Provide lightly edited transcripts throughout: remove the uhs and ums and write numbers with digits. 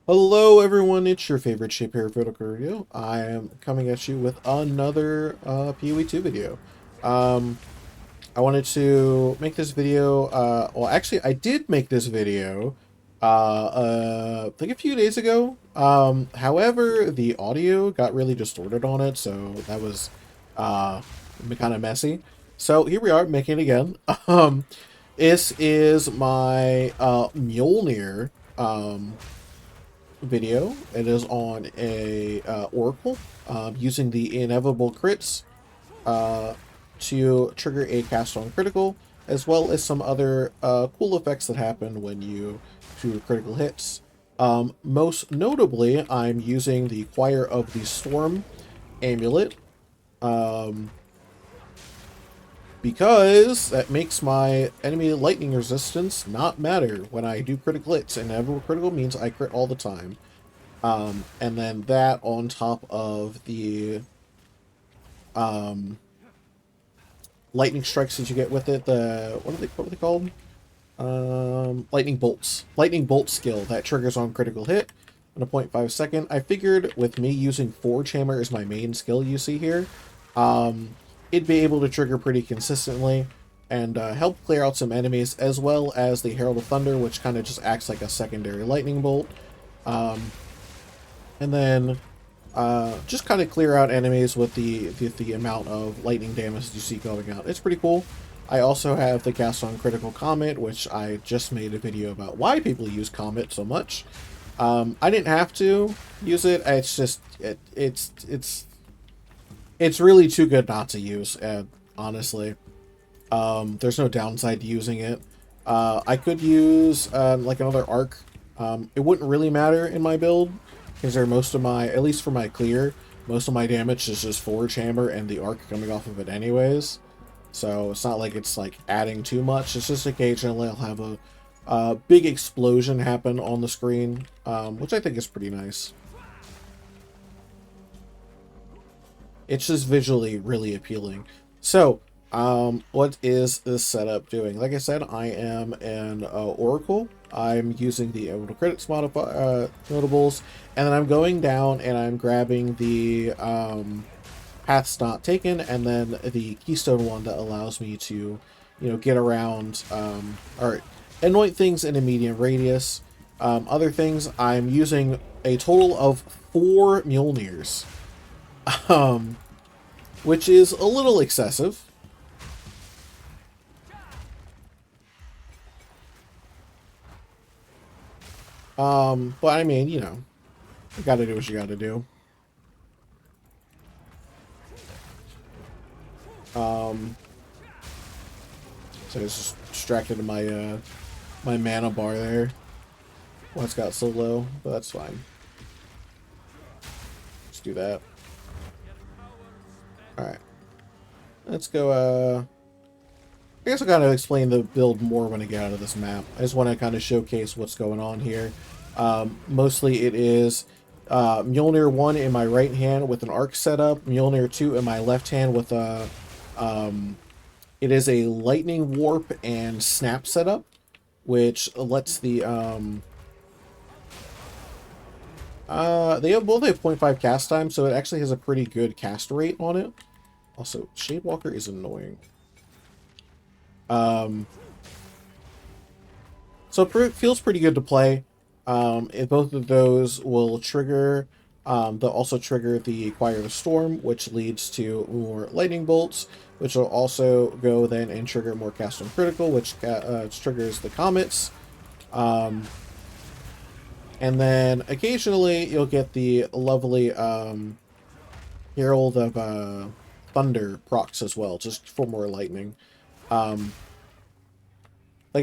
Hello everyone, it's your favorite shape here vertical review. I am coming at you with another POE2 video. Um, I wanted to make this video, well actually I did make this video I think a few days ago. However, the audio got really distorted on it, so that was kind of messy. So here we are making it again. This is my Mjolnir video. It is on a Oracle using the inevitable crits to trigger a cast on critical, as well as some other cool effects that happen when you do critical hits. Most notably, I'm using the Choir of the Storm amulet because that makes my enemy lightning resistance not matter when I do critical hits. And inevitable critical means I crit all the time. And then that on top of the lightning strikes that you get with it, the what are they called? Lightning bolts. Lightning bolt skill that triggers on critical hit in a 0.5 second. I figured with me using Forge Hammer as my main skill you see here, it'd be able to trigger pretty consistently and help clear out some enemies, as well as the Herald of Thunder, which kind of just acts like a secondary lightning bolt. And then just kind of clear out enemies with the amount of lightning damage you see going out. It's pretty cool. I also have the cast on critical comet, which I just made a video about why people use comet so much. I didn't have to use it. It's just it's really too good not to use. Honestly, there's no downside to using it. I could use like another arc. It wouldn't really matter in my build, because most of my, at least for my clear, most of my damage is just Forge Hammer and the arc coming off of it anyways. So it's not like it's like adding too much. It's just occasionally I'll have a big explosion happen on the screen, which I think is pretty nice. It's just visually really appealing. So, what is this setup doing? Like I said, I am an Oracle. I'm using the Orbital Credits notables, and then I'm going down and I'm grabbing the Paths Not Taken, and then the Keystone one that allows me to, get around, or anoint things in a medium radius. Other things, I'm using a total of 4 Mjolnirs, which is a little excessive. But I mean, you gotta do what you gotta do. So I was just distracted in my my mana bar there. Well, it's got so low, but that's fine. Let's do that. Alright. Let's go, I guess I'll kind of explain the build more when I get out of this map. I just want to kind of showcase what's going on here. Mostly it is Mjolnir 1 in my right hand with an arc setup, Mjolnir 2 in my left hand with a it is a lightning warp and snap setup, which lets the they have both have 0.5 cast time, so it actually has a pretty good cast rate on it. Also, Shadewalker is annoying. So it feels pretty good to play. Both of those will trigger, they'll also trigger the Choir of the Storm, which leads to more lightning bolts, which will also go then and trigger more cast on critical, which triggers the comets. And then occasionally you'll get the lovely Herald of Thunder procs as well, just for more lightning. Like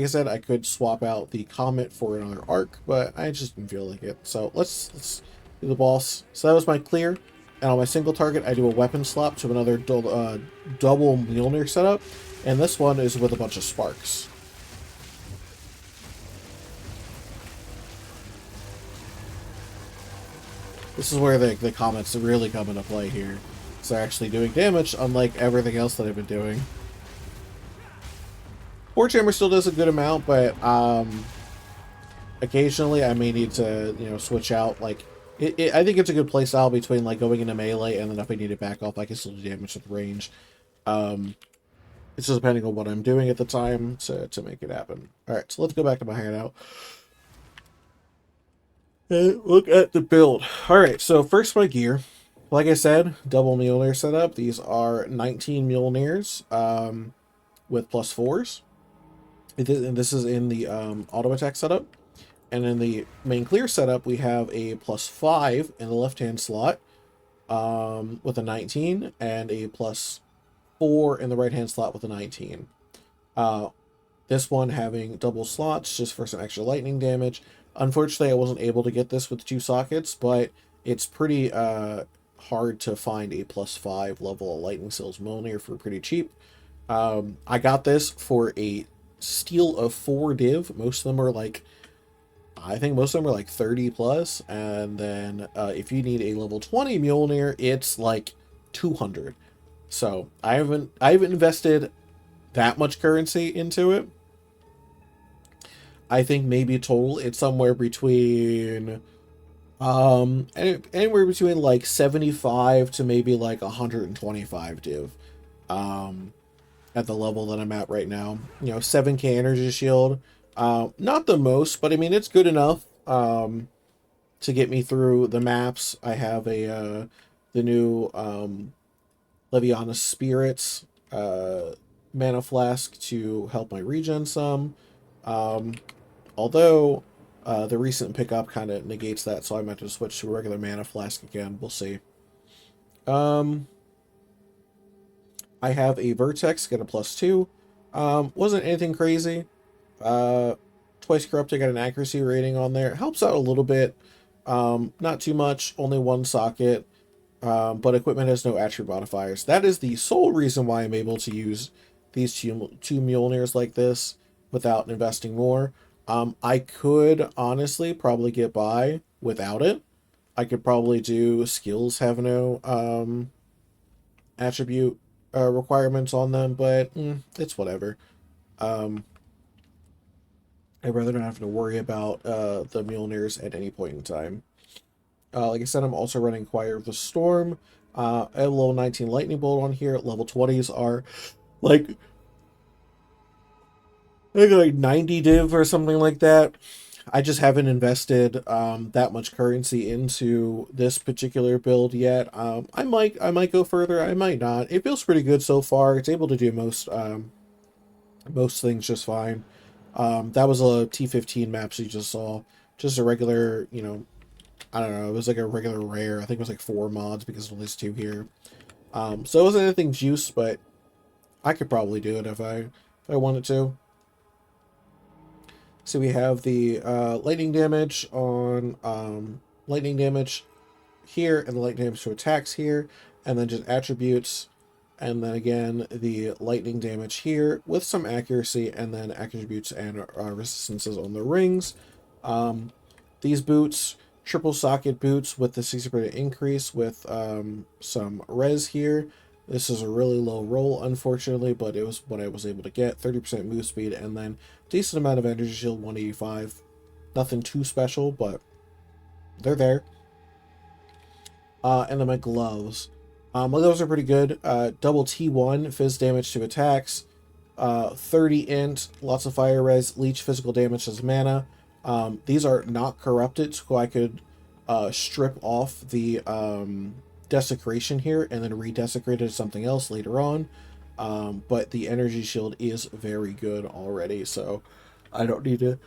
I said, I could swap out the comet for another arc, but I just didn't feel like it. So let's do the boss. So that was my clear. And on my single target, I do a weapon swap to another double Mjolnir setup. And this one is with a bunch of sparks. This is where the comets really come into play here. So they're actually doing damage, unlike everything else that I've been doing. Forge Hammer still does a good amount, but occasionally I may need to, you know, switch out. Like, I think it's a good playstyle between like going into melee and then if I need to back off, I can still do damage with range. Um, it's just depending on what I'm doing at the time to make it happen. All right, so let's go back to my hideout and look at the build. All right, so first my gear. Like I said, double Mjolnir setup. These are 19 Mjolnirs with plus fours. And this is in the auto attack setup. And in the main clear setup, we have a plus 5 in the left-hand slot with a 19 and a plus 4 in the right-hand slot with a 19. Uh, this one having double slots just for some extra lightning damage. Unfortunately, I wasn't able to get this with 2 sockets, but it's pretty hard to find a plus 5 level of lightning seals Mjolnir for pretty cheap. I got this for a steal of 4 div. Most of them are like, I think most of them are like 30 plus, and then if you need a level 20 Mjolnir, it's like 200. So I haven't invested that much currency into it. I think maybe total it's somewhere between anywhere between like 75 to maybe like 125 div. Um at the level that I'm at right now. You know, 7k energy shield. Not the most, but I mean it's good enough to get me through the maps. I have the new Leviana Spirits mana flask to help my regen some. Um, although the recent pickup kind of negates that, so I might have to switch to a regular mana flask again. We'll see. Um, I have a Vertex, get a +2. Wasn't anything crazy. Uh, Twice corrupted, got an accuracy rating on there. Helps out a little bit. Not too much, only 1 socket. But equipment has no attribute modifiers. That is the sole reason why I'm able to use these two Mjolnirs like this without investing more. I could honestly probably get by without it. I could probably do skills have no attribute requirements on them, but it's whatever. Um, I'd rather not have to worry about the Mjolnirs at any point in time. Like I said, I'm also running Choir of the Storm. I have a level 19 Lightning Bolt on here. Level 20s are like, I think like 90 div or something like that. I just haven't invested that much currency into this particular build yet. I might go further. I might not. It feels pretty good so far. It's able to do most things just fine. That was a T15 map so you just saw. Just a regular, you know, I don't know, it was like a regular rare. I think it was like 4 mods because there's only 2 here. So it wasn't anything juice, but I could probably do it if I wanted to. So we have the lightning damage on lightning damage here, and the lightning damage to attacks here, and then just attributes, and then again the lightning damage here with some accuracy, and then attributes and resistances on the rings. These boots, triple socket boots with the 60% increase with some res here. This is a really low roll, unfortunately, but it was what I was able to get. 30% move speed, and then decent amount of energy shield, 185. Nothing too special, but they're there. And then my gloves. My gloves are pretty good. Double T1, fizz damage to attacks. 30 int, lots of fire res, leech physical damage as mana. These are not corrupted, so I could strip off the desecration here and then redesecrate it to something else later on. But the energy shield is very good already, so I don't need to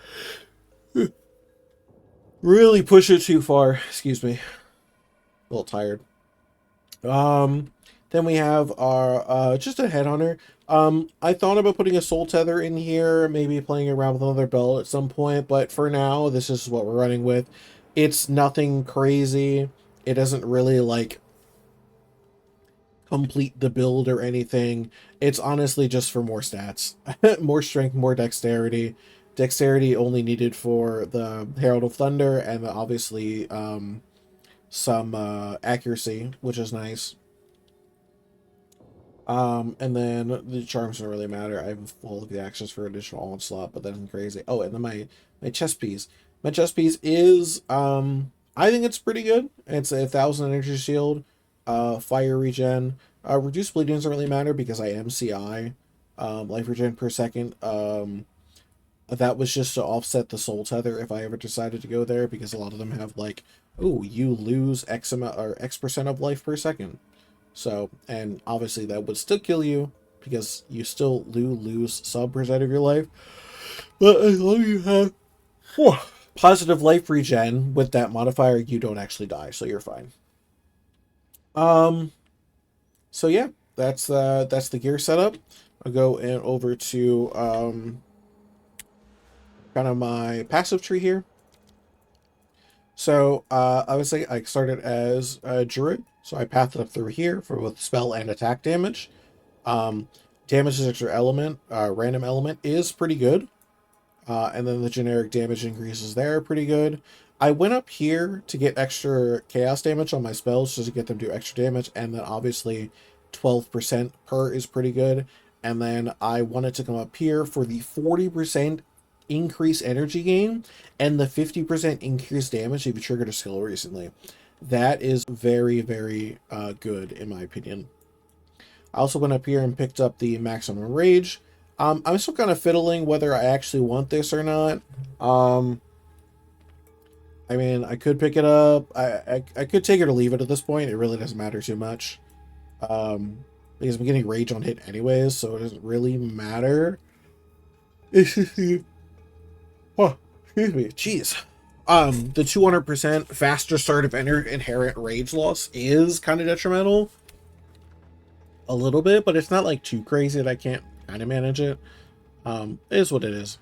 really push it too far. Excuse me. A little tired. Then we have our just a headhunter. I thought about putting a soul tether in here, maybe playing around with another belt at some point, but for now, this is what we're running with. It's nothing crazy. It doesn't really like complete the build or anything. It's honestly just for more stats. More strength, more dexterity. Dexterity only needed for the Herald of Thunder, and obviously some accuracy, which is nice. And then the charms don't really matter. I have all of the actions for additional onslaught, but that isn't crazy. Oh, and then my chest piece. My chest piece is, I think it's pretty good. It's a 1,000 energy shield, fire regen. Reduced bleeding doesn't really matter because I am CI, life regen per second. That was just to offset the soul tether if I ever decided to go there, because a lot of them have like, oh, you lose X amount or X% of life per second. So, and obviously that would still kill you because you still lose some percent of your life. But as long as you have positive life regen with that modifier, you don't actually die, so you're fine. Um, so yeah, that's the gear setup. I'll go and over to kind of my passive tree here. So obviously I started as a druid, so I pathed up through here for both spell and attack damage. Um, damage is extra element, random element is pretty good. And then the generic damage increases there are pretty good. I went up here to get extra chaos damage on my spells just to get them to do extra damage, and then obviously 12% per is pretty good. And then I wanted to come up here for the 40% increase energy gain and the 50% increase damage if you triggered a skill recently. That is very, very good in my opinion. I also went up here and picked up the maximum rage. I'm still kind of fiddling whether I actually want this or not. I mean, I could pick it up. I could take it or leave it at this point. It really doesn't matter too much. Because I'm getting rage on hit anyways, so it doesn't really matter. It's just oh, excuse me, jeez. The 200% faster start of inherent rage loss is kind of detrimental. A little bit, but it's not like too crazy that I can't kind of manage it. It is what it is.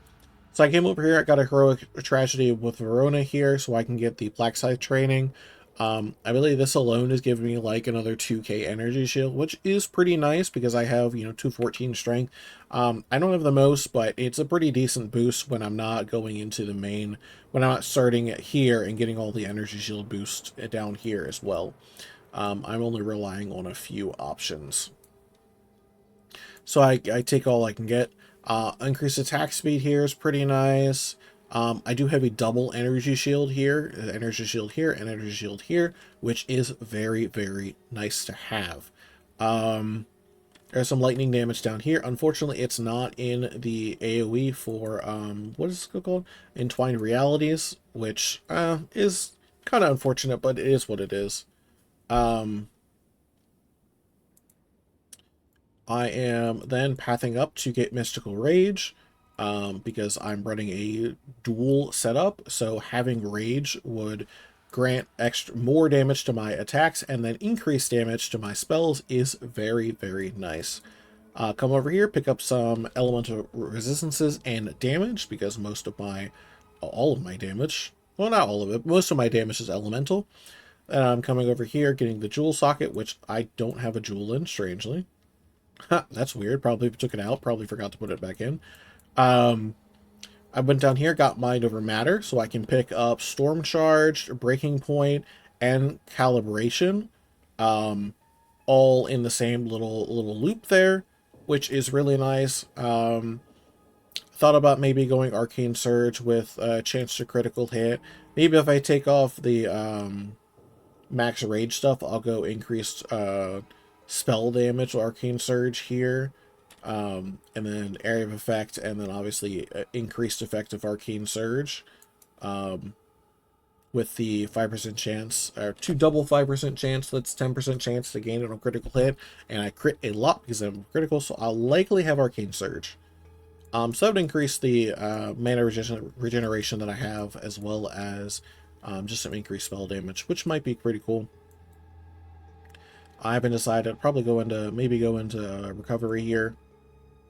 So I came over here, I got a heroic tragedy with Verona here so I can get the black side training. I believe this alone is giving me like another 2k energy shield, which is pretty nice because I have, 214 strength. I don't have the most, but it's a pretty decent boost when I'm not going into the main, when I'm not starting it here and getting all the energy shield boost down here as well. I'm only relying on a few options. So I take all I can get. Increased attack speed here is pretty nice. I do have a double energy shield here, and energy shield here, which is very, very nice to have. There's some lightning damage down here. Unfortunately, it's not in the AoE for, what is it called? Entwined Realities, which is kind of unfortunate, but it is what it is. I am then pathing up to get Mystical Rage, because I'm running a dual setup, so having Rage would grant more damage to my attacks and then increase damage to my spells is very, very nice. Come over here, pick up some elemental resistances and damage, because all of my damage, well, not all of it, most of my damage is elemental. And I'm coming over here, getting the jewel socket, which I don't have a jewel in, strangely. That's weird. Probably took it out. Probably forgot to put it back in. I went down here, got Mind Over Matter, so I can pick up Storm Charge, Breaking Point, and Calibration, all in the same little loop there, which is really nice. Thought about maybe going Arcane Surge with a chance to critical hit. Maybe if I take off the max rage stuff, I'll go increased spell damage, Arcane Surge here, and then area of effect, and then obviously increased effect of Arcane Surge, with the 5% chance, or two double 5% chance, that's 10% chance to gain it on critical hit, and I crit a lot because I'm critical, so I'll likely have Arcane Surge. So that would increase the mana regeneration that I have, as well as just some increased spell damage, which might be pretty cool. I haven't decided. Probably go into recovery here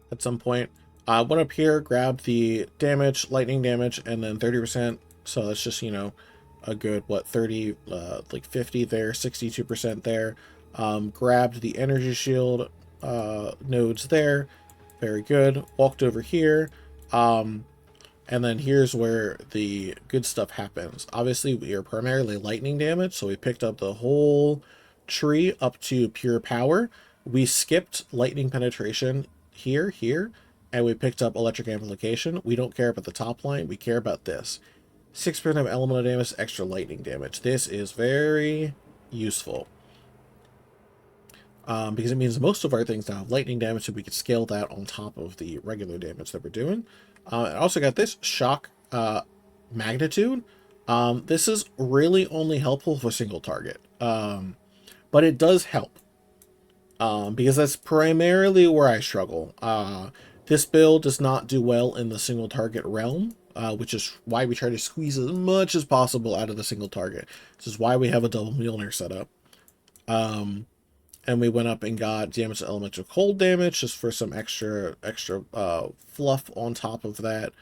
at some point. I went up here, grabbed the damage, lightning damage, and then 30%. So that's just, a good, 30, like 50 there, 62% there. Grabbed the energy shield nodes there. Very good. Walked over here. And then here's where the good stuff happens. Obviously, we are primarily lightning damage, so we picked up the whole tree up to pure power. We skipped lightning penetration here, and we picked up electric amplification. We don't care about the top line, we care about this. 6% of elemental damage, extra lightning damage. This is very useful. Because it means most of our things now have lightning damage, so we could scale that on top of the regular damage that we're doing. I also got this shock magnitude. This is really only helpful for single target, but it does help, because that's primarily where I struggle. This build does not do well in the single target realm, which is why we try to squeeze as much as possible out of the single target. This is why we have a double Mjolnir set up. And we went up and got damage to elemental cold damage just for some extra fluff on top of that.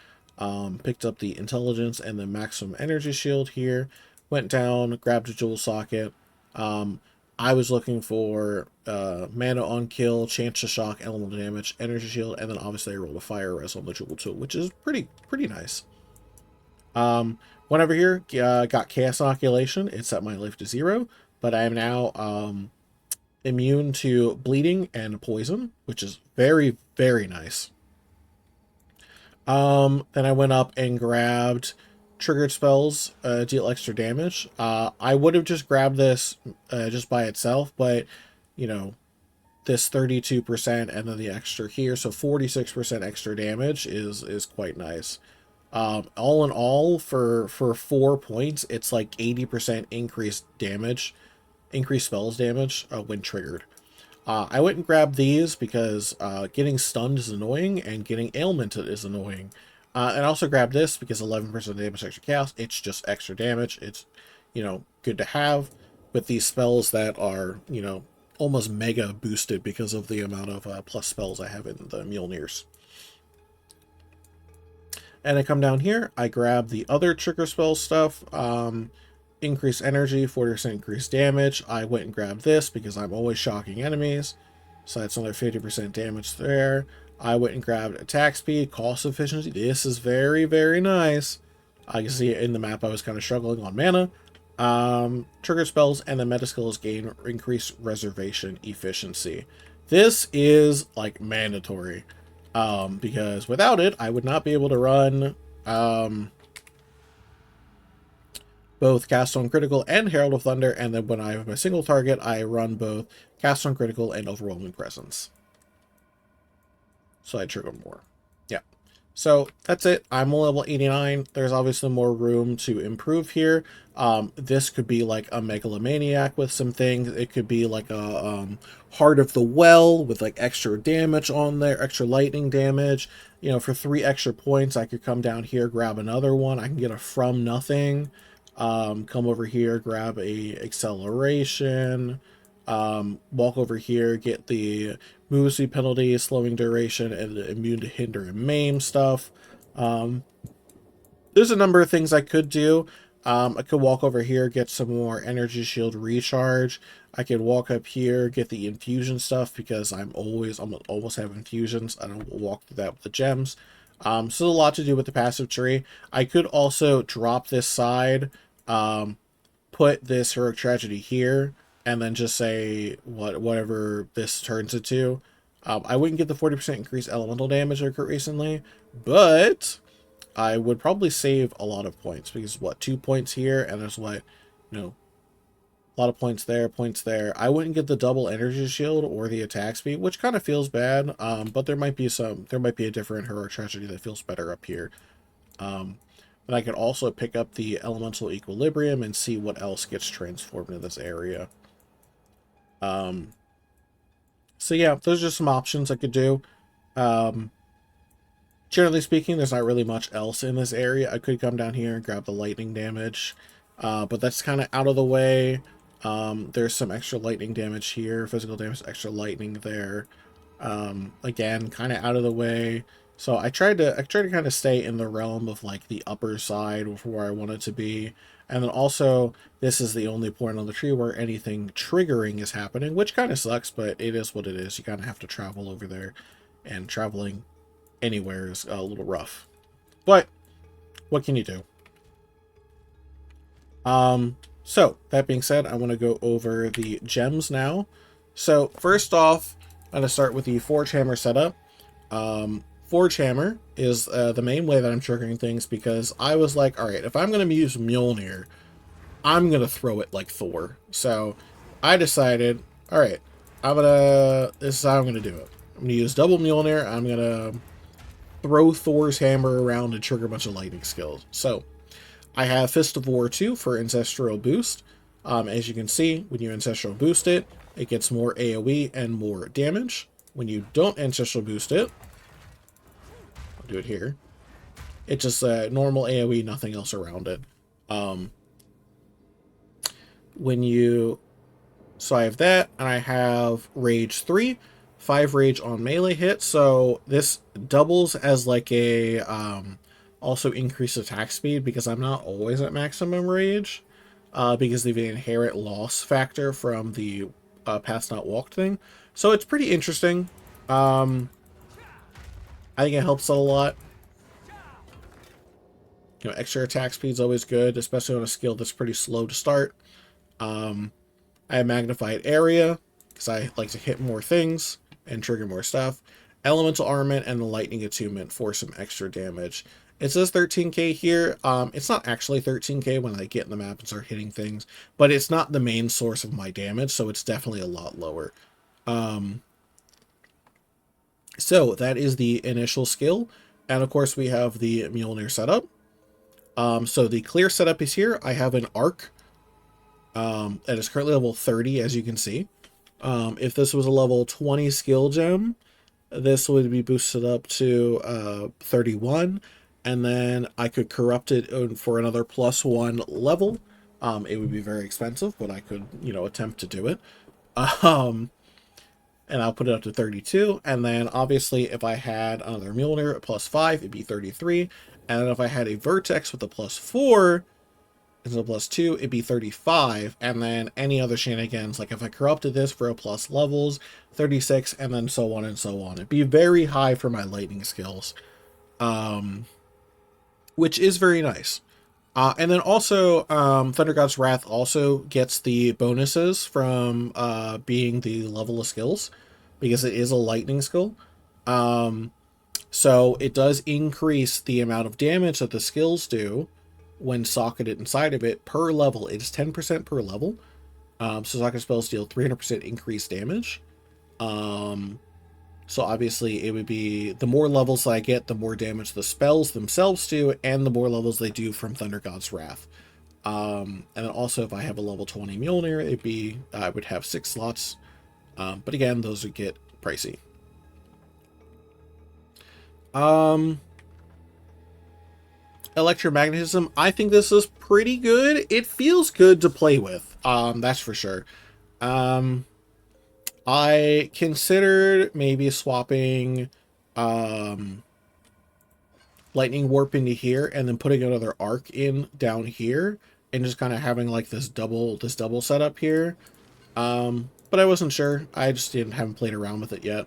Picked up the intelligence and the maximum energy shield here. Went down, grabbed a jewel socket. I was looking for mana on kill, chance to shock, elemental damage, energy shield, and then obviously I rolled a fire res on the jewel too, which is pretty nice. Went over here, got chaos inoculation. It set my life to 0, but I am now immune to bleeding and poison, which is very nice. Then I went up and grabbed triggered spells, deal extra damage. I would have just grabbed this just by itself, but you know, this 32% and then the extra here, so 46% extra damage is quite nice. All in all, for 4 points, it's like 80% increased damage, increased spells damage when triggered. I went and grabbed these because getting stunned is annoying and getting ailmented is annoying. And I also grabbed this because 11% damage extra chaos. It's just extra damage. It's, you know, good to have with these spells that are, you know, almost mega boosted because of the amount of plus spells I have in the Mjolnirs. And I come down here, I grab the other trigger spell stuff. Increase energy, 40% increased damage. I went and grabbed this because I'm always shocking enemies. So that's another 50% damage there. I went and grabbed attack speed, cost efficiency. This is very nice. I can see in the map I was kind of struggling on mana. Trigger spells and the meta skills gain increased reservation efficiency. This is like mandatory. Because without it, I would not be able to run both Cast on Critical and Herald of Thunder, and then when I have my single target, I run both Cast on Critical and Overwhelming Presence. So I trigger more. Yeah. So that's it. I'm level 89. There's obviously more room to improve here. This could be like a Megalomaniac with some things. It could be like a Heart of the Well with like extra damage on there, extra lightning damage. You know, for 3 extra points, I could come down here, grab another one. I can get a From Nothing. Come over here, grab a acceleration, walk over here, get the move speed penalty, slowing duration, and the immune to hinder and maim stuff. There's a number of things I could do. I could walk over here, get some more energy shield recharge. I could walk up here, get the infusion stuff because I'm almost have infusions. I don't walk through that with the gems. So there's a lot to do with the passive tree. I could also drop this side, put this heroic tragedy here, and then just say whatever this turns into. I wouldn't get the 40% increased elemental damage I got recently, but I would probably save a lot of points because 2 points here, and there's a lot of points there, I wouldn't get the double energy shield or the attack speed, which kind of feels bad. But there might be a different heroic tragedy that feels better up here. And I could also pick up the elemental equilibrium and see what else gets transformed in this area. So yeah, those are just some options I could do. Generally speaking, there's not really much else in this area. I could come down here and grab the lightning damage, but that's kind of out of the way. There's some extra lightning damage here, physical damage, extra lightning there. Again, kind of out of the way. So I tried to kind of stay in the realm of like the upper side of where I want it to be. And then also, this is the only point on the tree where anything triggering is happening, which kind of sucks, but it is what it is. You kind of have to travel over there, and traveling anywhere is a little rough. But what can you do? So that being said, I want to go over the gems now. So first off, I'm going to start with the Forge Hammer setup. Forge Hammer is the main way that I'm triggering things, because I was like, all right, if I'm going to use Mjolnir, I'm going to throw it like Thor. So I decided, all right, this is how I'm going to do it. I'm going to use double Mjolnir. I'm going to throw Thor's hammer around and trigger a bunch of lightning skills. So I have Fist of War 2 for Ancestral Boost. As you can see, when you Ancestral Boost it, it gets more AoE and more damage. When you don't Ancestral Boost it, I'll do it here, it's just normal AoE, nothing else around it. So I have that, and I have Rage 3, 5 Rage on melee hit, so this doubles as like a, also increased attack speed, because I'm not always at maximum Rage, because of the inherent loss factor from the Path Not Walked thing. So it's pretty interesting. I think it helps a lot. You know, extra attack speed is always good, especially on a skill that's pretty slow to start. I have Magnified Area, because I like to hit more things and trigger more stuff. Elemental Armament and the Lightning Attunement for some extra damage. It says 13k here. It's not actually 13k when I get in the map and start hitting things, but it's not the main source of my damage, so it's definitely a lot lower. So that is the initial skill. And of course we have the Mjolnir setup. So the clear setup is here. I have an arc that is currently level 30, as you can see. If this was a level 20 skill gem, this would be boosted up to 31, and then I could corrupt it for another +1 level. It would be very expensive, but I could, you know, attempt to do it. And I'll put it up to 32, and then obviously if I had another Mjolnir at +5, it'd be 33, and then if I had a Vertex with a +4, instead of +2, it'd be 35, and then any other shenanigans, like if I corrupted this for a plus levels, 36, and then so on and so on. It'd be very high for my lightning skills, which is very nice. And then also, Thunder God's Wrath also gets the bonuses from being the level of skills, because it is a lightning skill. So it does increase the amount of damage that the skills do when socketed inside of it per level. It is 10% per level. So socket spells deal 300% increased damage. So obviously it would be, the more levels I get, the more damage the spells themselves do, and the more levels they do from Thunder God's Wrath. And then also if I have a level 20 Mjolnir, it'd be, I would have 6 slots. But again, those would get pricey. Electromagnetism, I think this is pretty good. It feels good to play with, that's for sure. I considered maybe swapping Lightning Warp into here and then putting another arc in down here and just kind of having like this double setup here. But I wasn't sure. I just haven't played around with it yet.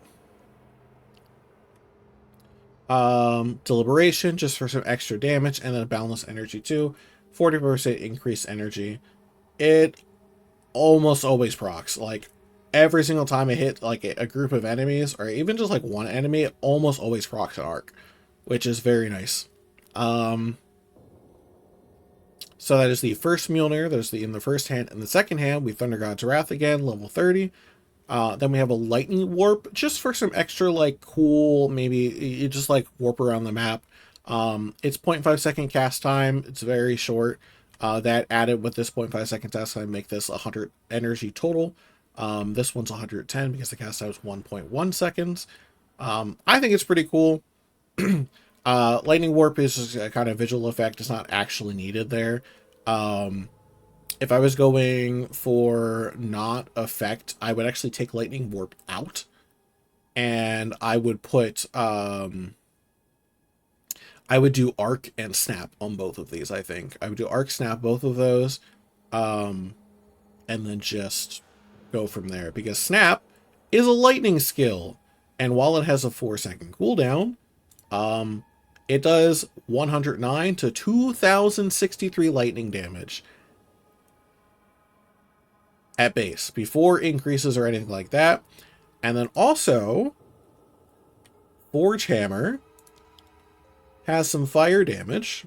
Deliberation, just for some extra damage, and then Boundless Energy too. 40% increased energy. It almost always procs. Like, every single time I hit like a group of enemies, or even just like one enemy, it almost always procs an arc, which is very nice. So that is the first Mjolnir. There's in the first hand. In the second hand, we Thunder God's Wrath again, level 30. Then we have a Lightning Warp, just for some extra, like, cool, maybe you just, like, warp around the map. It's 0.5 second cast time. It's very short. That added with this 0.5 second cast time make this 100 energy total. This one's 110 because the cast time is 1.1 seconds. I think it's pretty cool. Lightning Warp is just a kind of visual effect. It's not actually needed there. If I was going for not effect, I would actually take Lightning Warp out, and I would put, I would do Arc and Snap on both of these, I think. I would do Arc, Snap, both of those, and then just go from there, because Snap is a lightning skill, and while it has a 4-second cooldown, it does 109 to 2063 lightning damage at base, before increases or anything like that. And then also, Forge Hammer has some fire damage,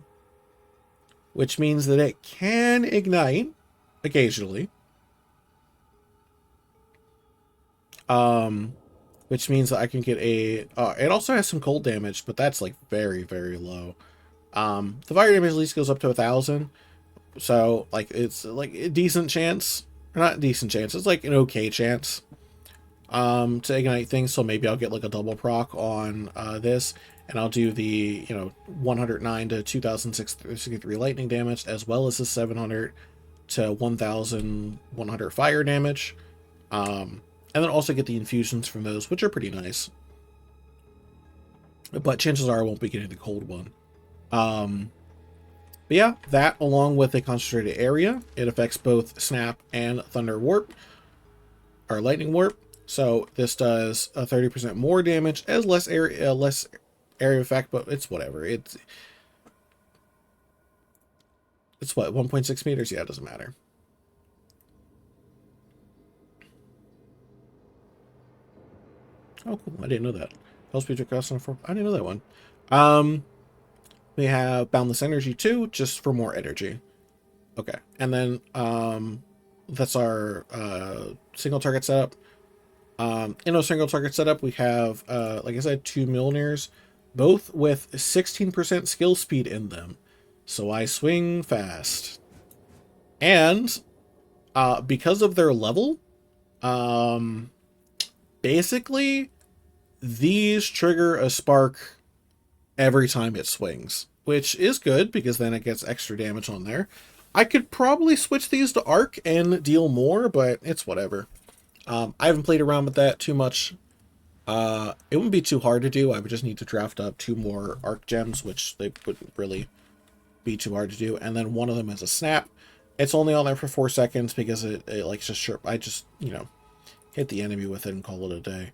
which means that it can ignite occasionally. Which means that I can get a... it also has some cold damage, but that's like very, very low. The fire damage at least goes up to 1,000. So, like, it's like a decent chance. Or not a decent chance. It's like an okay chance to ignite things. So maybe I'll get like a double proc on this. And I'll do the, 109 to 2,663 lightning damage, as well as the 700 to 1,100 fire damage. And then also get the infusions from those, which are pretty nice. But chances are I won't be getting the cold one. But yeah, that along with a concentrated area, it affects both Snap and Thunder Warp, or Lightning Warp. So this does a 30% more damage as less area effect, but it's whatever. It's what, 1.6 meters? Yeah, it doesn't matter. Oh, cool. I didn't know that. Health speed cost on 4. I didn't know that one. We have Boundless Energy too, just for more energy. Okay. And then that's our single target setup. In a single target setup, we have, like I said, 2 Mjolnirs, both with 16% skill speed in them. So I swing fast. And because of their level, basically, these trigger a spark every time it swings, which is good because then it gets extra damage on there. I could probably switch these to arc and deal more, but it's whatever. I haven't played around with that too much. It wouldn't be too hard to do. I would just need to draft up 2 more arc gems, which they wouldn't really be too hard to do. And then one of them is a snap. It's only on there for 4 seconds because it likes to sure. I just, hit the enemy with it and call it a day.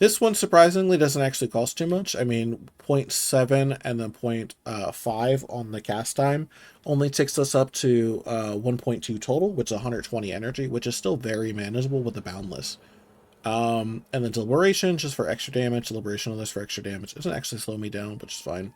This one surprisingly doesn't actually cost too much. I mean, 0.7 and then 0.5 on the cast time only takes us up to 1.2 total, which is 120 energy, which is still very manageable with the Boundless. And then Deliberation, just for extra damage. Deliberation on this for extra damage. It doesn't actually slow me down, which is fine.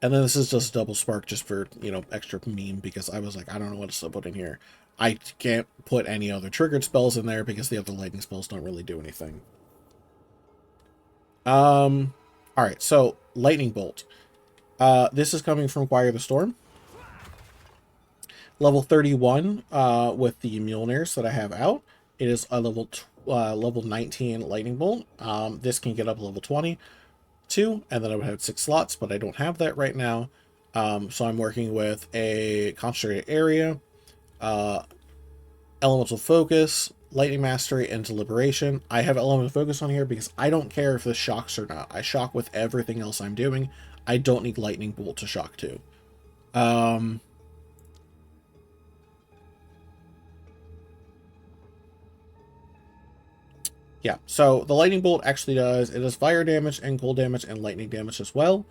And then this is just double spark just for, extra meme, because I was like, I don't know what to put in here. I can't put any other triggered spells in there because the other lightning spells don't really do anything. Alright, so Lightning Bolt. This is coming from Choir of the Storm. Level 31 with the Mjolnirs that I have out. It is a level 19 Lightning Bolt. This can get up to level 20. And then I would have 6 slots, but I don't have that right now. So I'm working with a concentrated area, elemental focus, lightning mastery, and deliberation. I have elemental focus on here because I don't care if this shocks or not. I shock with everything else I'm doing. I don't need lightning bolt to shock to. Yeah, so the lightning bolt actually does fire damage and cold damage and lightning damage as well.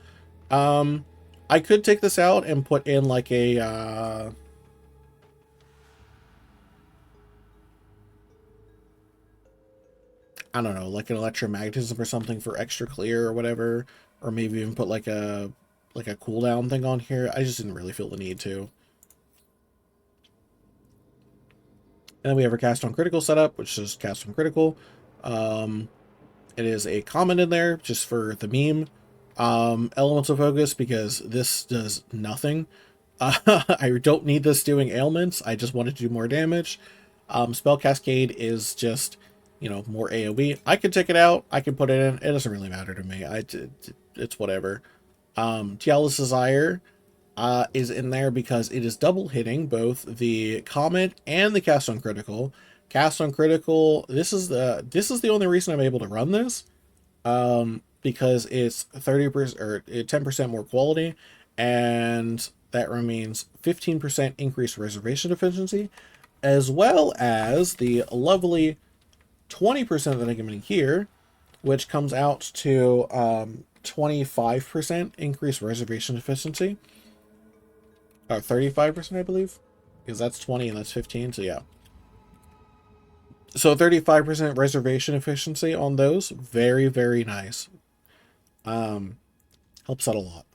I could take this out and put in like a I don't know, like an electromagnetism or something for extra clear or whatever, or maybe even put like a cooldown thing on here. I just didn't really feel the need to. And then we have our cast on critical setup, which is cast on critical. It is a comment in there just for the meme. Elemental focus, because this does nothing. I don't need this doing ailments. I just wanted to do more damage. Spell cascade is just, more AoE. I could take it out. I can put it in. It doesn't really matter to me. It's whatever. Tiala's Desire is in there because it is double hitting both the comment and the cast on critical. Cast on critical, this is the only reason I'm able to run this, because it's 30% or 10% more quality, and that means 15% increased reservation efficiency, as well as the lovely 20% that I'm getting here, which comes out to 25% increased reservation efficiency, or 35%, I believe, because that's 20 and that's 15, so yeah. So 35% reservation efficiency on those. Very, very nice. Helps out a lot.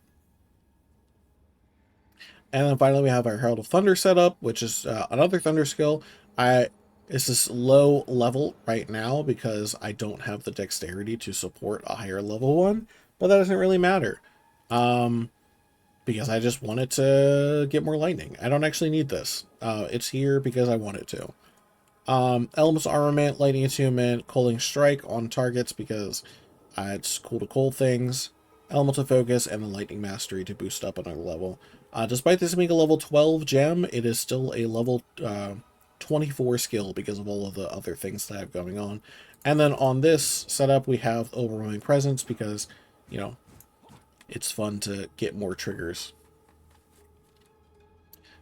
And then finally we have our Herald of Thunder set up, which is another Thunder skill. It's this low level right now because I don't have the dexterity to support a higher level one, but that doesn't really matter. Because I just wanted to get more lightning. I don't actually need this. It's here because I want it to. Elements Armament, Lightning Attunement, Coaling Strike on targets because it's cool to cool things. Elemental Focus, and the Lightning Mastery to boost up another level. Despite this being a level 12 gem, it is still a level 24 skill because of all of the other things that I have going on. And then on this setup, we have Overwhelming Presence because, you know, it's fun to get more triggers.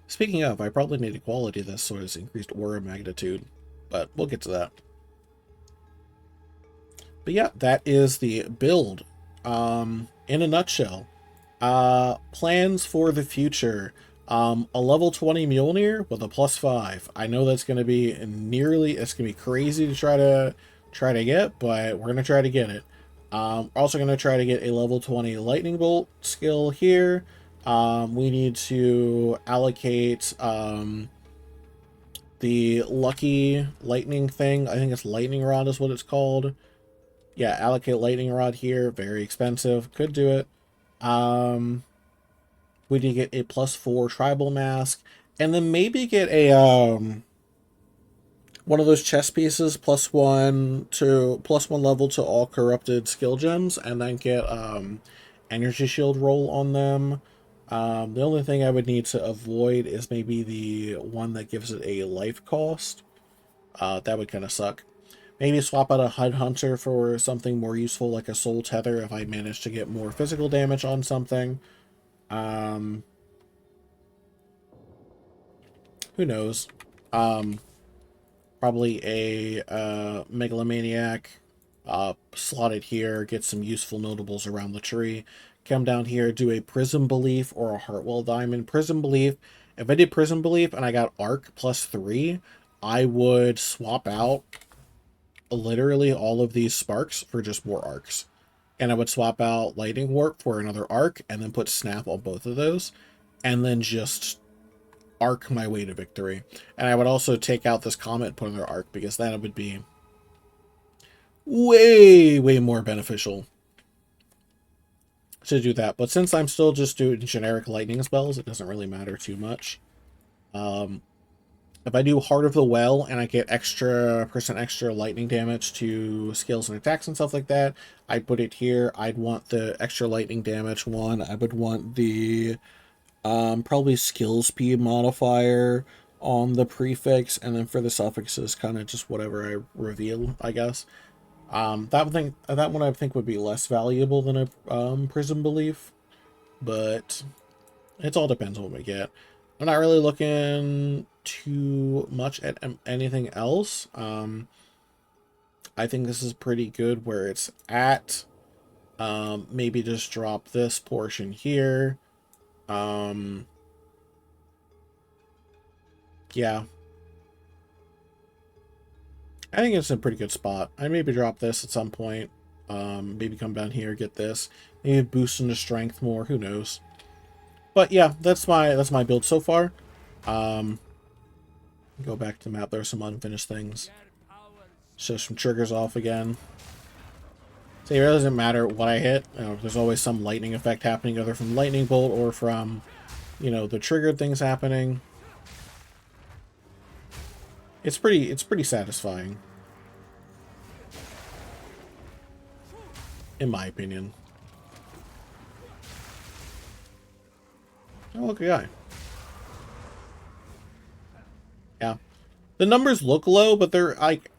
Speaking of, I probably need to quality this so it's increased aura magnitude, but we'll get to that. But yeah, that is the build. In a nutshell, plans for the future. A level 20 Mjolnir with a +5. I know that's going to be it's going to be crazy to try to get, but we're going to try to get it. Also going to try to get a level 20 lightning bolt skill here. We need to allocate the lucky lightning thing. I think it's lightning rod is what it's called. Yeah, allocate lightning rod here. Very expensive. Could do it. We need to get a +4 tribal mask, and then maybe get a one of those chess pieces +1 level to all corrupted skill gems, and then get energy shield roll on them. The only thing I would need to avoid is maybe the one that gives it a life cost. That would kind of suck. Maybe swap out a HUD Hunter for something more useful like a Soul Tether if I manage to get more physical damage on something. Who knows? Probably a Megalomaniac slotted here, get some useful notables around the tree. Come down here, do a Prism Belief or a Heartwell Diamond. Prism Belief, if I did Prism Belief and I got Arc +3, I would swap out literally all of these sparks for just more arcs. And I would swap out Lightning Warp for another arc, and then put Snap on both of those, and then just arc my way to victory. And I would also take out this Comet and put another arc, because that would be way, way more beneficial to do that. But since I'm still just doing generic lightning spells, it doesn't really matter too much. If I do Heart of the Well and I get extra lightning damage to skills and attacks and stuff like that, I'd put it here. I'd want the extra lightning damage one. I would want the probably skill speed modifier on the prefix, and then for the suffixes, kind of just whatever I reveal, I guess. That one I think would be less valuable than a Prism Belief, but it all depends on what we get. I'm not really looking too much at anything else. I think this is pretty good where it's at. Maybe just drop this portion here. Yeah. I think it's a pretty good spot. I maybe drop this at some point. Maybe come down here, get this. Maybe boost into strength more, who knows. But yeah, that's my build so far. Go back to the map. There are some unfinished things. Show some triggers off again. So it really doesn't matter what I hit. There's always some lightning effect happening, either from lightning bolt or from, the triggered things happening. It's pretty satisfying, in my opinion. Oh, look, a guy. Yeah. The numbers look low, but they're like,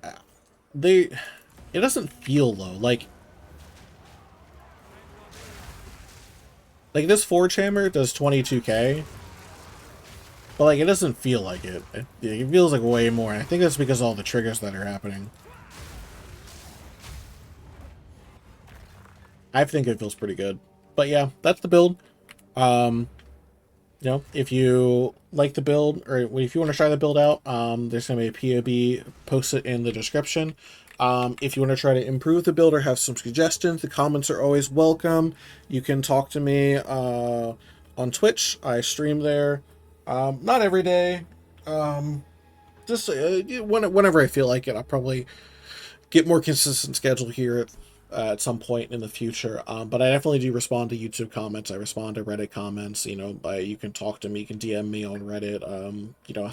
it doesn't feel low. Like this Forge Hammer does 22k, but like it doesn't feel like it. It feels like way more. And I think that's because of all the triggers that are happening. I think it feels pretty good. But yeah, that's the build. If you like the build, or if you want to try the build out, there's going to be a POB, post it in the description. If you want to try to improve the build or have some suggestions, the comments are always welcome. You can talk to me on Twitch. I stream there. Not every day. Just whenever I feel like it. I'll probably get more consistent schedule here at some point in the future. But I definitely do respond to YouTube comments. I respond to Reddit comments. You can talk to me, you can DM me on Reddit.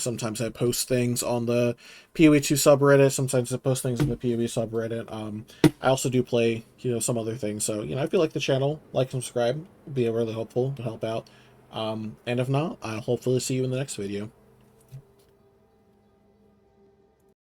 Sometimes I post things on the POE2 subreddit. Sometimes I post things on the POE subreddit. I also do play, some other things. So, I feel like the channel, like, subscribe, would be really helpful to help out. And if not, I'll hopefully see you in the next video.